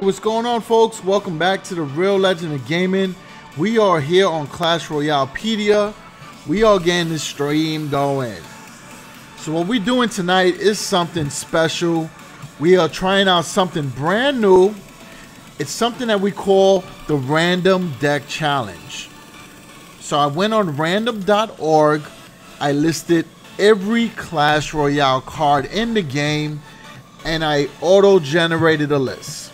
What's going on, folks? Welcome back to the Real Legend of Gaming. We are here on CRpedia. We are getting this stream going. So what we're doing tonight is something special. We are trying out something brand new. It's something that we call the Random Deck Challenge. So I went on random.org. I listed every Clash Royale card in the game, and I auto-generated a list.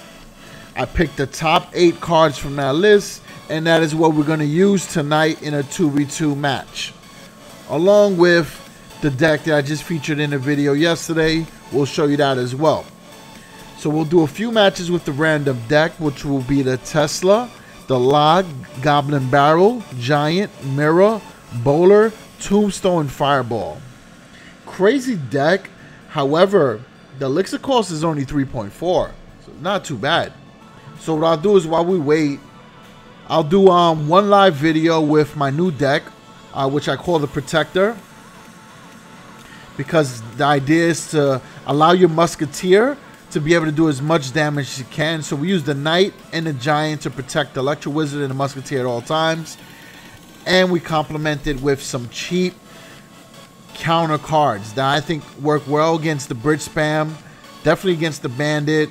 I picked the top 8 cards from that list, and that is what we're going to use tonight in a 2v2 match. Along with the deck that I just featured in the video yesterday, we'll show you that as well. So we'll do a few matches with the random deck, which will be the Tesla, the Log, Goblin Barrel, Giant, Mirror, Bowler, Tombstone, Fireball. Crazy deck. However, the elixir cost is only 3.4, so not too bad. So what I'll do is, while we wait, I'll do one live video with my new deck, which I call the Protector, because the idea is to allow your Musketeer to be able to do as much damage as you can. So we use the Knight and the Giant to protect the Electro Wizard and the Musketeer at all times, and we complement it with some cheap counter cards that I think work well against the bridge spam, definitely against the Bandit,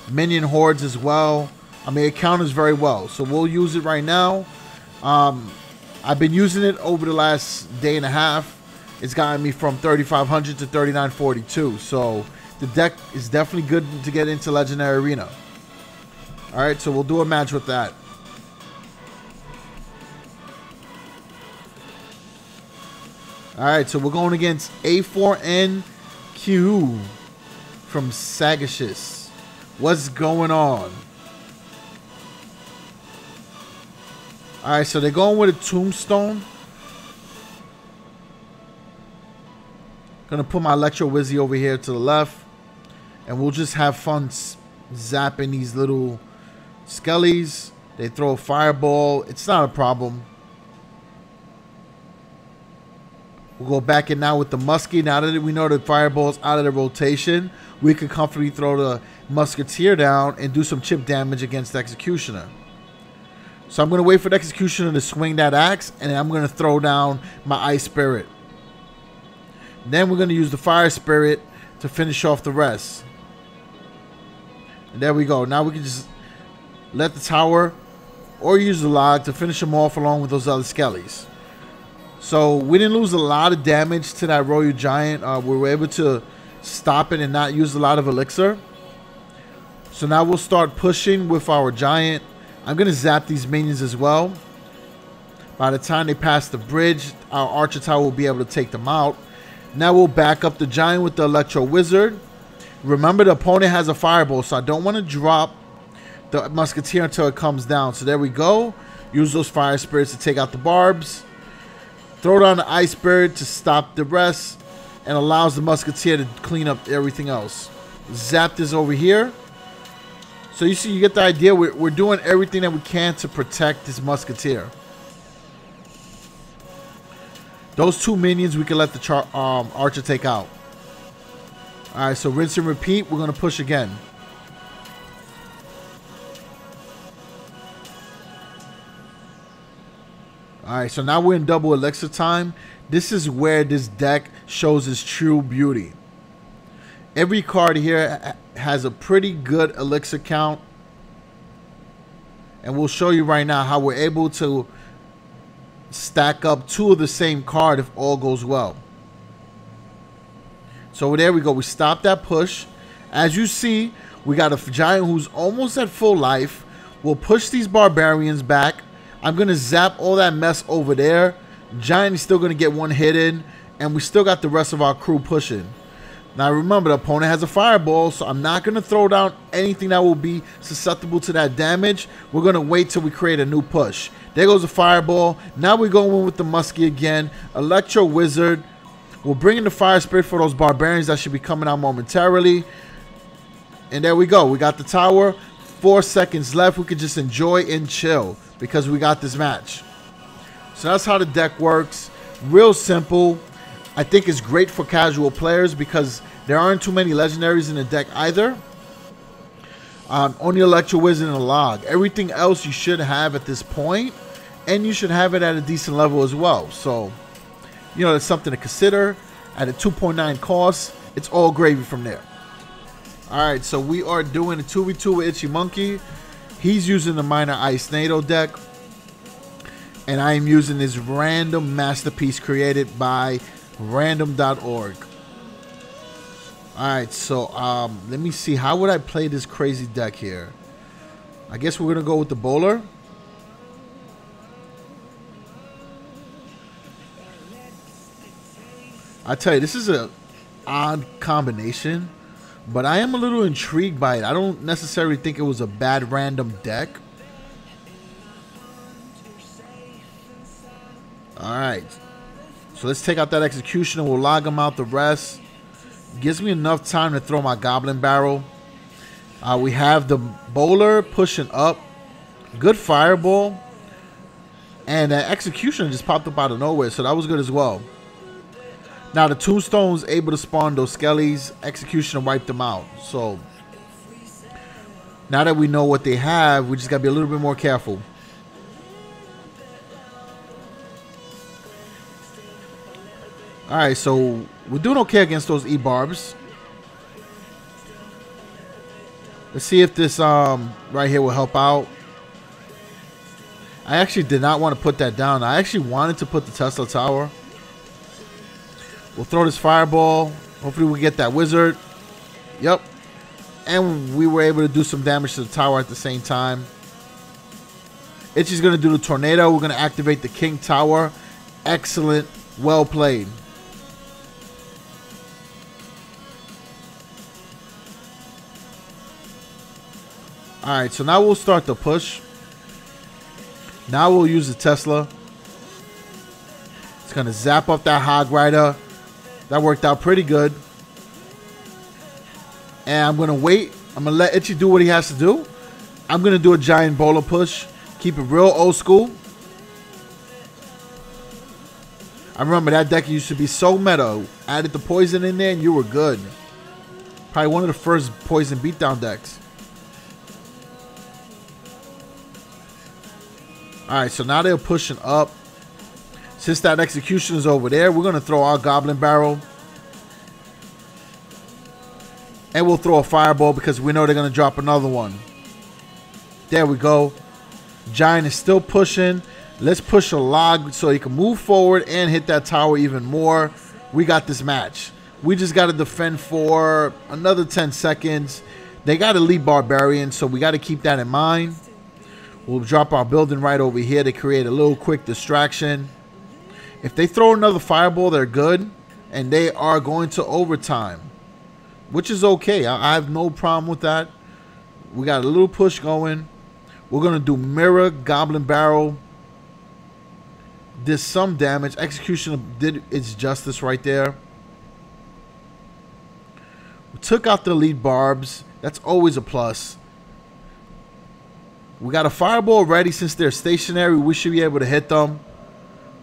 minion hordes as well. I mean, it counters very well, so we'll use it right now. I've been using it over the last day and a half. It's gotten me from 3,500 to 3,942, so the deck is definitely good to get into Legendary Arena. Alright, so we'll do a match with that. Alright, so we're going against A4NQ from Sagacious. What's going on? Alright, so they're going with a Tombstone. Gonna put my Electro Wizzy over here to the left, and we'll just have fun zapping these little skellies. They throw a fireball. It's not a problem. We'll go back in now with the Muskie. Now that we know the fireball's out of the rotation, we can comfortably throw the Musketeer down and do some chip damage against the Executioner. So I'm going to wait for the Executioner to swing that axe, and then I'm going to throw down my Ice Spirit. Then we're going to use the Fire Spirit to finish off the rest. And there we go. Now we can just let the tower or use the log to finish them off along with those other skellies. So we didn't lose a lot of damage to that Royal Giant. We were able to stop it and not use a lot of elixir. So now we'll start pushing with our Giant. I'm going to zap these minions as well. By the time they pass the bridge, our Archer Tower will be able to take them out. Now we'll back up the Giant with the Electro Wizard. Remember, the opponent has a Fireball, so I don't want to drop the Musketeer until it comes down. So there we go. Use those Fire Spirits to take out the barbs. Throw down the Ice Spirit to stop the rest, and allows the Musketeer to clean up everything else. Zap this over here. So you see, you get the idea. We're doing everything that we can to protect this Musketeer. Those 2 minions we can let the Archer take out. Alright, so rinse and repeat. We're going to push again. Alright, so now we're in double elixir time. This is where this deck shows its true beauty. Every card here has a pretty good elixir count. And we'll show you right now how we're able to stack up 2 of the same card if all goes well. So there we go. We stopped that push. As you see, we got a Giant who's almost at full life. We'll push these Barbarians back. I'm going to zap all that mess over there. Giant is still going to get 1 hit in, and we still got the rest of our crew pushing. Now remember, the opponent has a Fireball, so I'm not going to throw down anything that will be susceptible to that damage. We're going to wait till we create a new push. There goes a Fireball. Now we're going with the Muskie again. Electro Wizard. We'll bring in the Fire Spirit for those Barbarians that should be coming out momentarily. And there we go. We got the tower. 4 seconds left. We can just enjoy and chill because we got this match. So that's how the deck works. Real simple. I think it's great for casual players because there aren't too many legendaries in the deck either. Only Electro Wizard and a log. Everything else you should have at this point, and you should have it at a decent level as well. So, you know, that's something to consider. At a 2.9 cost, it's all gravy from there. Alright, so we are doing a 2v2 with Itchy Monkey. He's using the Minor Ice NATO deck. And I am using this random masterpiece created by random.org. Alright, so let me see. How would I play this crazy deck here? I guess we're going to go with the bowler. I tell you, this is an odd combination, but I am a little intrigued by it. I don't necessarily think it was a bad random deck. Alright, so let's take out that Executioner. We'll log him out the rest. Gives me enough time to throw my Goblin Barrel. We have the bowler pushing up. Good fireball. And that Executioner just popped up out of nowhere, so that was good as well. Now the Tombstone's able to spawn those skellies. Executioner wiped them out. So now that we know what they have, we just gotta be a little bit more careful. Alright, so we're doing okay against those E-Barbs. Let's see if this right here will help out. I actually did not want to put that down. I actually wanted to put the Tesla Tower. We'll throw this Fireball. Hopefully we get that Wizard. Yep. And we were able to do some damage to the tower at the same time. Itchy's going to do the Tornado. We're going to activate the King Tower. Excellent. Well played. Alright, so now we'll start the push. Now we'll use the Tesla. It's going to zap up that Hog Rider. That worked out pretty good. And I'm going to wait. I'm going to let Itchy do what he has to do. I'm going to do a giant bowler push. Keep it real old school. I remember that deck used to be so meta. Added the poison in there and you were good. Probably one of the first poison beatdown decks. Alright, so now they're pushing up. Since that Execution is over there, we're going to throw our Goblin Barrel. And we'll throw a Fireball because we know they're going to drop another one. There we go. Giant is still pushing. Let's push a log so he can move forward and hit that tower even more. We got this match. We just got to defend for another 10 seconds. They got Elite Barbarian, so we got to keep that in mind. We'll drop our building right over here to create a little quick distraction. If they throw another Fireball, they're good. And they are going to overtime, which is okay. I have no problem with that. We got a little push going. We're going to do Mirror, Goblin Barrel. Did some damage. Execution did its justice right there. We took out the Elite Barbs. That's always a plus. We got a Fireball ready. Since they're stationary, we should be able to hit them.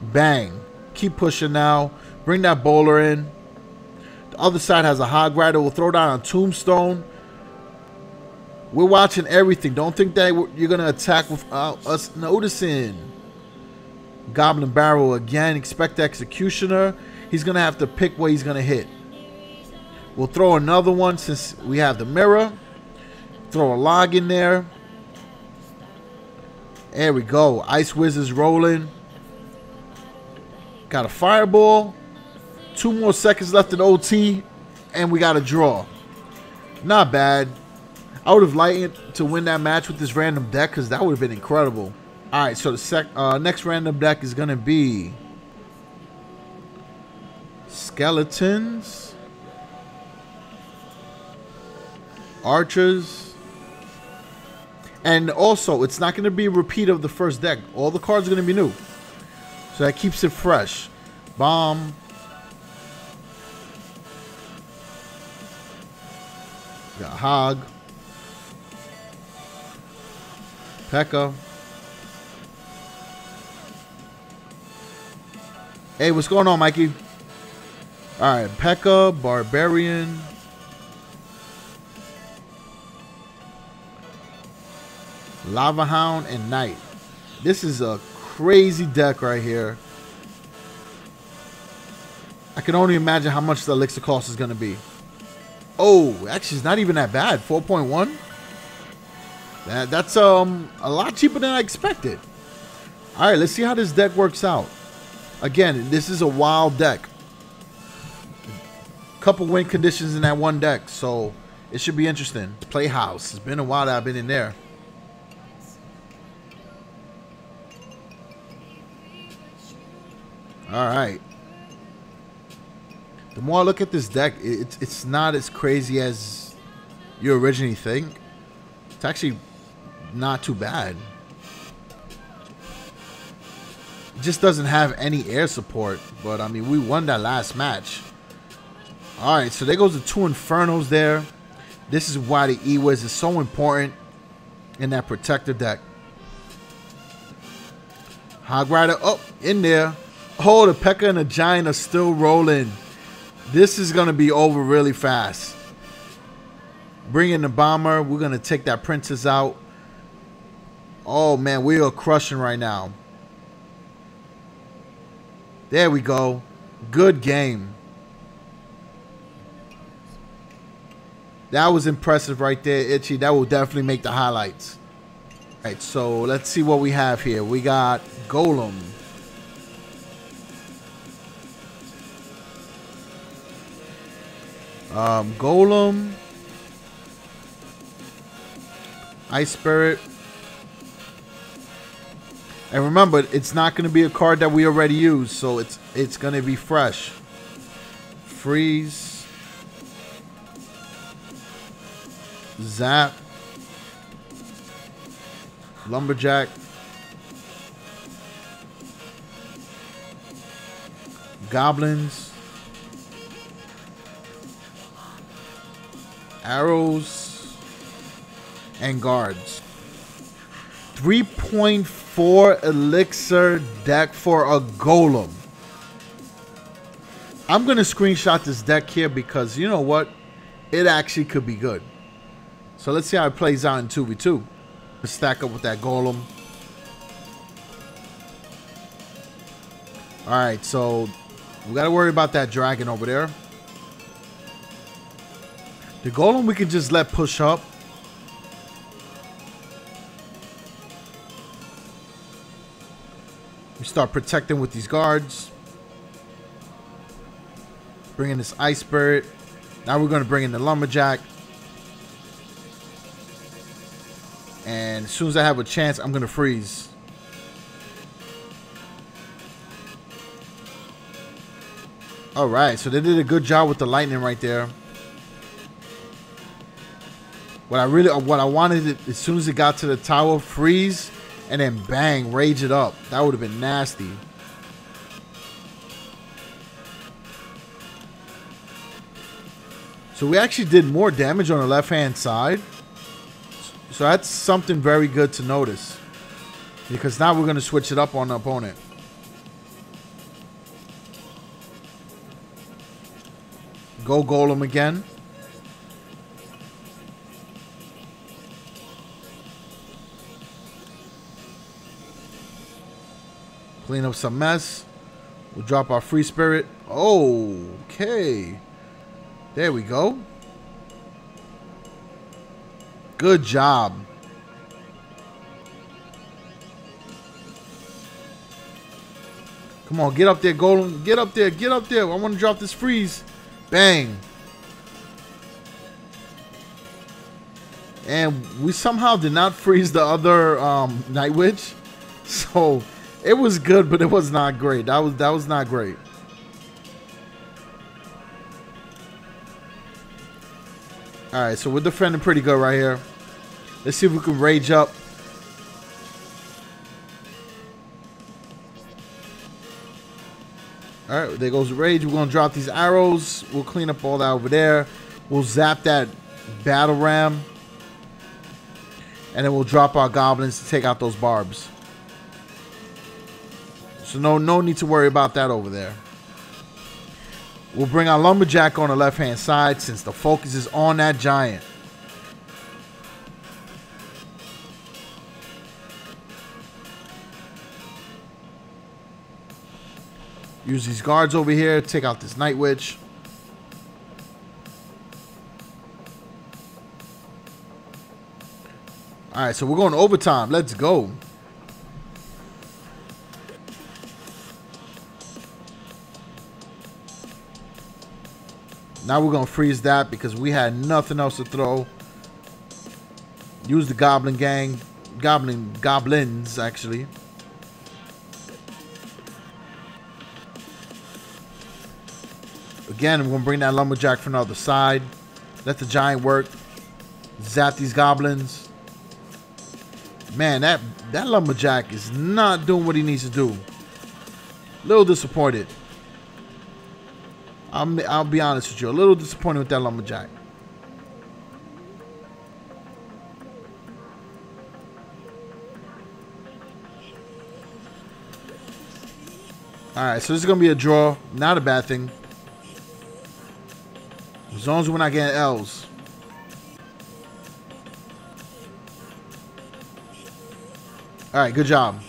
Bang. Keep pushing now. Bring that bowler in. The other side has a Hog Rider. We'll throw down a Tombstone. We're watching everything. Don't think that you're going to attack without us noticing. Goblin Barrel again. Expect the Executioner. He's going to have to pick where he's going to hit. We'll throw another one since we have the Mirror. Throw a log in there. There we go. Ice Wizard's rolling. Got a Fireball. 2 more seconds left in OT. And we got a draw. Not bad. I would have liked to win that match with this random deck because that would have been incredible. Alright, so the next random deck is going to be Skeletons, Archers, and also it's not going to be a repeat of the first deck. All the cards are going to be new. So that keeps it fresh. Bomb. Got Hog. P.E.K.K.A. Hey, what's going on, Mikey? Alright, P.E.K.K.A, Barbarian. Lava Hound, and Knight. This is a crazy deck right here. I can only imagine how much the elixir cost is going to be. Oh, actually, it's not even that bad. 4.1. That's a lot cheaper than I expected. All right, let's see how this deck works out. Again, this is a wild deck. Couple win conditions in that one deck, so it should be interesting. Playhouse. It's been a while that I've been in there. All right. The more I look at this deck, it's not as crazy as you originally think. It's actually not too bad. It just doesn't have any air support. But, I mean, we won that last match. Alright, so there goes the 2 Infernos there. This is why the E-Wiz is so important in that protector deck. Hog Rider, oh, in there. Oh, the P.E.K.K.A. and the Giant are still rolling. This is going to be over really fast. Bring in the Bomber. We're going to take that Princess out. Oh, man, we are crushing right now. There we go. Good game. That was impressive right there, Itchy. That will definitely make the highlights. All right, so let's see what we have here. We got Golem. Golem, Ice Spirit, and remember, it's not going to be a card that we already used, so it's going to be fresh. Freeze, Zap, Lumberjack, Goblins, Arrows, and Guards. 3.4 elixir deck for a Golem. I'm going to screenshot this deck here because you know what? It actually could be good. So let's see how it plays out in 2v2. Let's stack up with that Golem. Alright, so we got to worry about that dragon over there. The Golem we can just let push up. We start protecting with these guards. Bring in this Ice Spirit. Now we're going to bring in the Lumberjack. And as soon as I have a chance, I'm going to freeze. Alright, so they did a good job with the lightning right there. What I wanted, as soon as it got to the tower, freeze, and then bang, rage it up. That would have been nasty. So we actually did more damage on the left-hand side. So that's something very good to notice. Because now we're going to switch it up on the opponent. Go Golem again. Clean up some mess. We'll drop our Free Spirit. Okay. There we go. Good job. Come on, get up there, Golem. Get up there, get up there. I want to drop this freeze. Bang. And we somehow did not freeze the other Night Witch. So it was good, but it was not great. That was not great. Alright, so we're defending pretty good right here. Let's see if we can rage up. Alright, there goes the rage. We're going to drop these arrows. We'll clean up all that over there. We'll zap that battle ram. And then we'll drop our goblins to take out those barbs. So no need to worry about that over there. We'll bring our Lumberjack on the left-hand side since the focus is on that giant. Use these guards over here. Take out this Night Witch. Alright, so we're going overtime. Let's go. Now we're going to freeze that because we had nothing else to throw. Use the Goblin Gang. Goblins, actually. Again, I'm going to bring that Lumberjack from the other side. Let the Giant work. Zap these Goblins. Man, that Lumberjack is not doing what he needs to do. A little disappointed. I'll be honest with you. A little disappointed with that Lumberjack. Alright, so this is going to be a draw. Not a bad thing. As long as we're not getting L's. Alright, good job.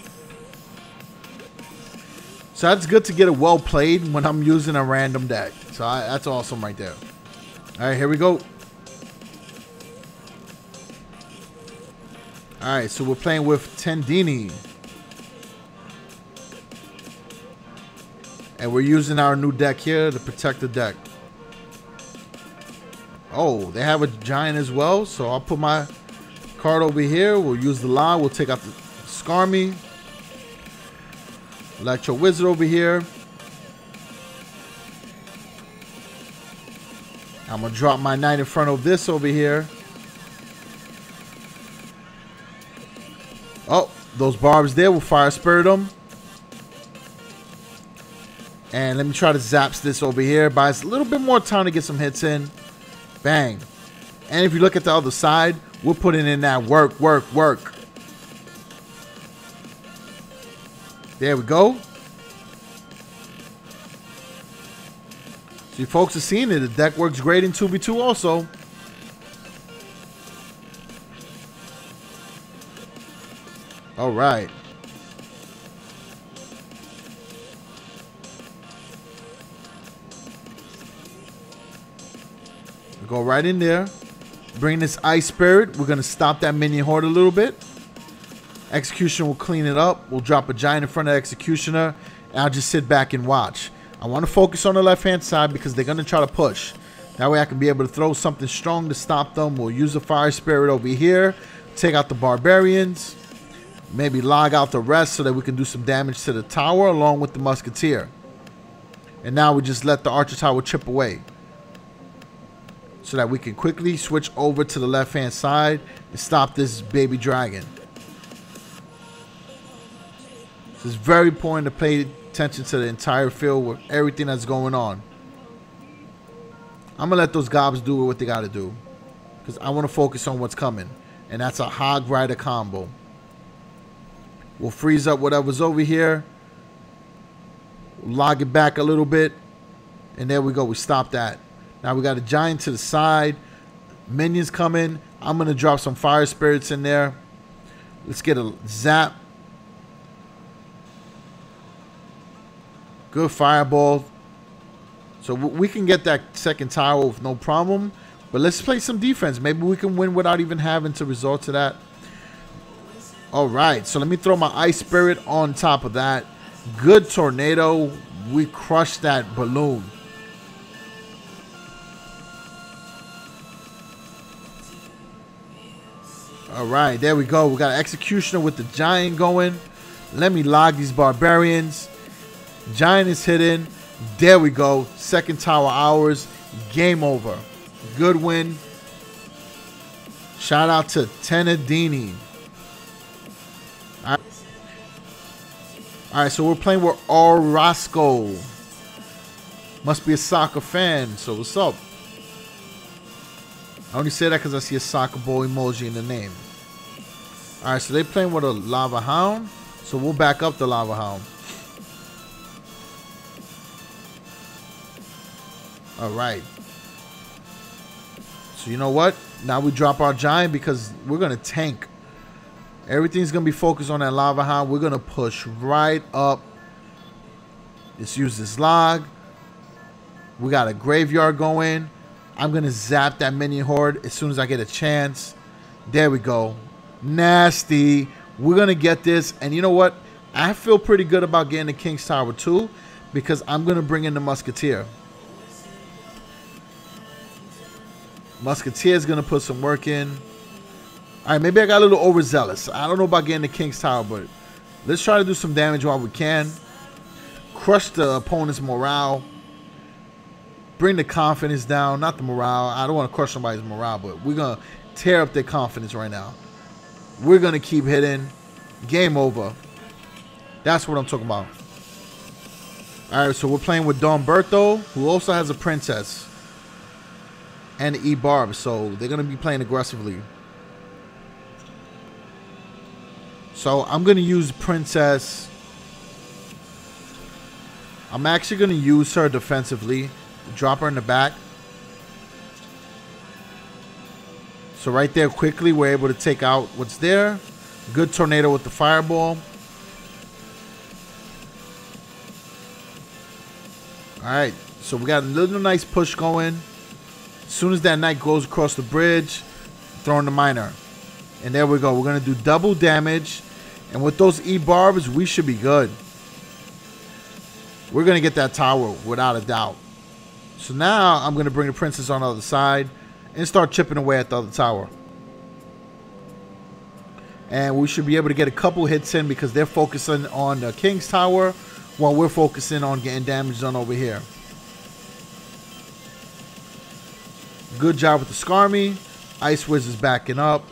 So that's good to get it well played when I'm using a random deck. So that's awesome right there. Alright, here we go. Alright, so we're playing with Tendini. And we're using our new deck here to protect the deck. Oh, they have a Giant as well. So I'll put my card over here. We'll use the line. We'll take out the Skarmy. Electro Wizard over here. I'm going to drop my Knight in front of this over here. Oh, those barbs there will Fire Spirit them. And let me try to zap this over here. Buys a little bit more time to get some hits in. Bang. And if you look at the other side, we're putting in that work. There we go. So you folks are seeing it. The deck works great in 2v2 also. All right. Go right in there. Bring this Ice Spirit. We're going to stop that minion horde a little bit. Executioner will clean it up. We'll drop a Giant in front of Executioner. And I'll just sit back and watch. I want to focus on the left-hand side because they're going to try to push. That way I can be able to throw something strong to stop them. We'll use the Fire Spirit over here. Take out the Barbarians. Maybe log out the rest so that we can do some damage to the tower along with the Musketeer. And now we just let the Archer Tower chip away. So that we can quickly switch over to the left-hand side and stop this baby dragon. So it's very important to pay attention to the entire field with everything that's going on. I'm going to let those gobs do what they got to do. Because I want to focus on what's coming. And that's a Hog Rider combo. We'll freeze up whatever's over here. We'll log it back a little bit. And there we go. We stopped that. Now we got a Giant to the side. Minions coming. I'm going to drop some Fire Spirits in there. Let's get a zap. Good fireball. So we can get that second tower with no problem. But let's play some defense. Maybe we can win without even having to resort to that. Alright, so let me throw my Ice Spirit on top of that. Good tornado. We crushed that balloon. Alright, there we go. We got an Executioner with the Giant going. Let me log these Barbarians. Giant is hidden. There we go. Second tower ours. Game over. Good win. Shout out to Tenedini. Alright, so we're playing with Orozco. Must be a soccer fan. So what's up? I only say that because I see a soccer ball emoji in the name. Alright, so they're playing with a Lava Hound. So we'll back up the Lava Hound. Alright. So you know what? Now we drop our Giant because we're going to tank. Everything's going to be focused on that Lava Hound. We're going to push right up Let's use this log. We got a graveyard going. I'm going to zap that minion horde as soon as I get a chance. There we go. Nasty. We're going to get this. And you know what? I feel pretty good about getting the King's Tower too, because I'm going to bring in the Musketeer. Musketeer is going to put some work in. All right, maybe I got a little overzealous. I don't know about getting the King's Tower, but let's try to do some damage while we can. Crush the opponent's morale. Bring the confidence down. Not the morale. I don't want to crush somebody's morale, but we're going to tear up their confidence right now. We're going to keep hitting. Game over. That's what I'm talking about. All right, so we're playing with Don Berto, who also has a princess. And E-Barb, so they're going to be playing aggressively. So I'm going to use Princess. I'm actually going to use her defensively. Drop her in the back. So right there, quickly, we're able to take out what's there. Good tornado with the fireball. Alright, so we got a little nice push going. As soon as that knight goes across the bridge, throwing the miner. And there we go. We're going to do double damage. And with those E-Barbs, we should be good. We're going to get that tower without a doubt. So now I'm going to bring the princess on the other side and start chipping away at the other tower. And we should be able to get a couple hits in because they're focusing on the King's Tower while we're focusing on getting damage done over here. Good job with the Skarmy. Ice Wiz is backing up.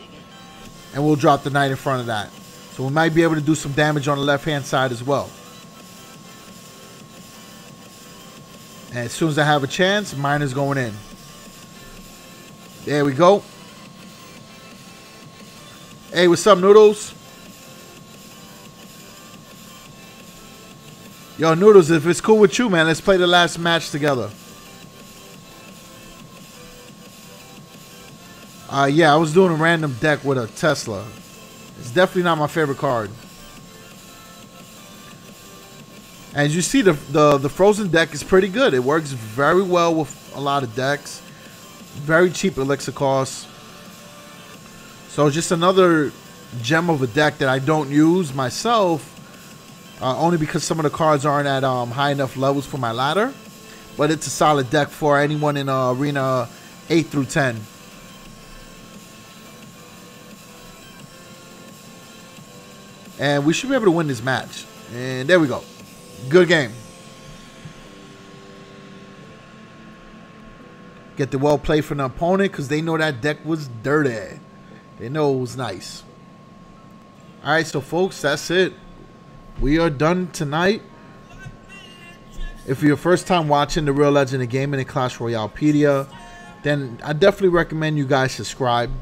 And we'll drop the knight in front of that. So we might be able to do some damage on the left-hand side as well. And as soon as I have a chance, miner's going in. There we go. Hey, what's up, Noodles? Yo, Noodles, if it's cool with you, man, let's play the last match together. Yeah, I was doing a random deck with a Tesla. It's definitely not my favorite card. As you see, the Frozen deck is pretty good. It works very well with a lot of decks. Very cheap elixir costs. So just another gem of a deck that I don't use myself. Only because some of the cards aren't at high enough levels for my ladder. But it's a solid deck for anyone in Arena 8 through 10. And we should be able to win this match. And there we go. Good game. Get the well play from the opponent because they know that deck was dirty. They know it was nice. Alright, so folks, that's it. We are done tonight. If you're your first time watching the Real Legend of Gaming and Clash RoyalePedia, then I definitely recommend you guys subscribe.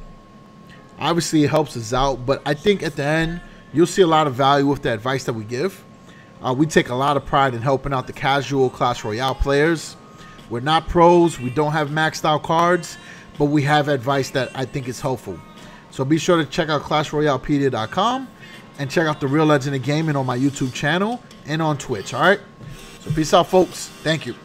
Obviously, it helps us out, but I think at the end, you'll see a lot of value with the advice that we give. We take a lot of pride in helping out the casual Clash Royale players. We're not pros. We don't have maxed out cards, but we have advice that I think is helpful. So be sure to check out ClashRoyalePedia.com and check out the Real Legend of Gaming on my YouTube channel and on Twitch. All right. So peace out, folks. Thank you.